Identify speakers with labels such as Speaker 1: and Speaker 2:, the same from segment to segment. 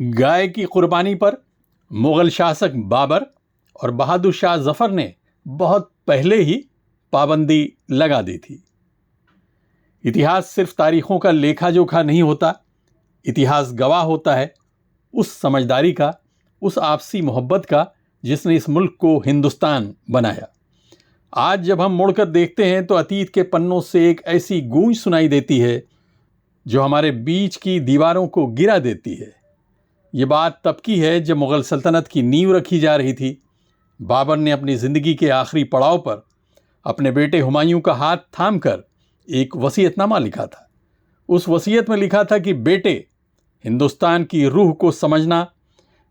Speaker 1: गाय की कुर्बानी पर मुग़ल शासक बाबर और बहादुर शाह जफ़र ने बहुत पहले ही पाबंदी लगा दी थी। इतिहास सिर्फ तारीखों का लेखा जोखा नहीं होता, इतिहास गवाह होता है उस समझदारी का, उस आपसी मोहब्बत का जिसने इस मुल्क को हिंदुस्तान बनाया। आज जब हम मुड़कर देखते हैं तो अतीत के पन्नों से एक ऐसी गूंज सुनाई देती है जो हमारे बीच की दीवारों को गिरा देती है। ये बात तब की है जब मुग़ल सल्तनत की नींव रखी जा रही थी। बाबर ने अपनी ज़िंदगी के आखिरी पड़ाव पर अपने बेटे हुमायूं का हाथ थामकर एक वसीयतनामा लिखा था। उस वसीयत में लिखा था कि बेटे, हिंदुस्तान की रूह को समझना,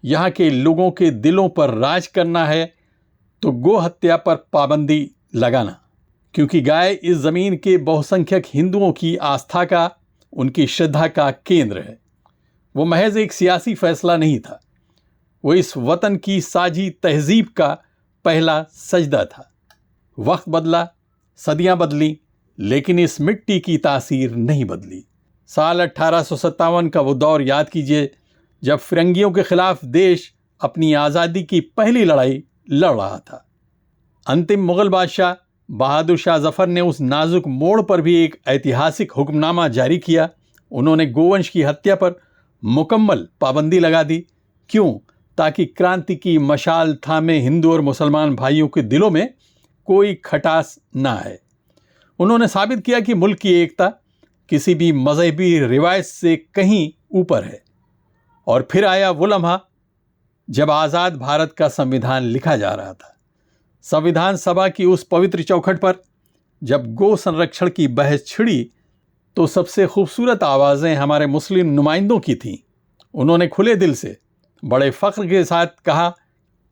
Speaker 1: यहाँ के लोगों के दिलों पर राज करना है तो गो हत्या पर पाबंदी लगाना, क्योंकि गाय इस ज़मीन के बहुसंख्यक हिंदुओं की आस्था का, उनकी श्रद्धा का केंद्र है। वो महज एक सियासी फैसला नहीं था, वो इस वतन की साजी तहजीब का पहला सजदा था। वक्त बदला, सदियां बदली, लेकिन इस मिट्टी की तासीर नहीं बदली। साल 1857 का वो दौर याद कीजिए जब फिरंगियों के खिलाफ देश अपनी आज़ादी की पहली लड़ाई लड़ रहा था। अंतिम मुग़ल बादशाह बहादुर शाह जफ़र ने उस नाजुक मोड़ पर भी एक ऐतिहासिक हुक्मनामा जारी किया। उन्होंने गोवंश की हत्या पर मुकम्मल पाबंदी लगा दी। क्यों? ताकि क्रांति की मशाल थामे हिंदू और मुसलमान भाइयों के दिलों में कोई खटास ना आए। उन्होंने साबित किया कि मुल्क की एकता किसी भी मजहबी रिवायत से कहीं ऊपर है। और फिर आया वो लम्हा जब आज़ाद भारत का संविधान लिखा जा रहा था। संविधान सभा की उस पवित्र चौखट पर जब गो संरक्षण की बहस छिड़ी तो सबसे खूबसूरत आवाज़ें हमारे मुस्लिम नुमाइंदों की थीं। उन्होंने खुले दिल से, बड़े फ़ख्र के साथ कहा,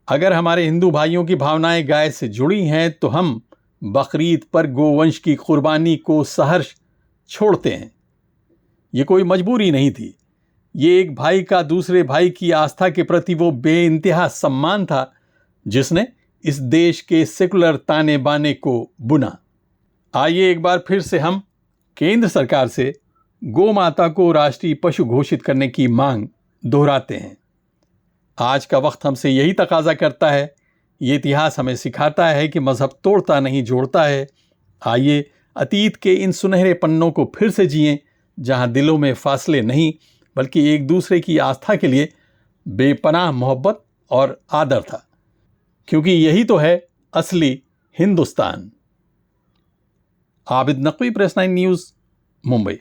Speaker 1: अगर हमारे हिंदू भाइयों की भावनाएं गाय से जुड़ी हैं तो हम बकरीद पर गोवंश की कुर्बानी को सहर्ष छोड़ते हैं। ये कोई मजबूरी नहीं थी, ये एक भाई का दूसरे भाई की आस्था के प्रति वो बेइंतहा सम्मान था जिसने इस देश के सेकुलर ताने बाने को बुना। आइए एक बार फिर से हम केंद्र सरकार से गौ माता को राष्ट्रीय पशु घोषित करने की मांग दोहराते हैं। आज का वक्त हमसे यही तकाजा करता है। ये इतिहास हमें सिखाता है कि मजहब तोड़ता नहीं, जोड़ता है। आइए अतीत के इन सुनहरे पन्नों को फिर से जिएं, जहां दिलों में फासले नहीं बल्कि एक दूसरे की आस्था के लिए बेपनाह मोहब्बत और आदर था, क्योंकि यही तो है असली हिंदुस्तान। Abid Naqvi, press 9 news, Mumbai.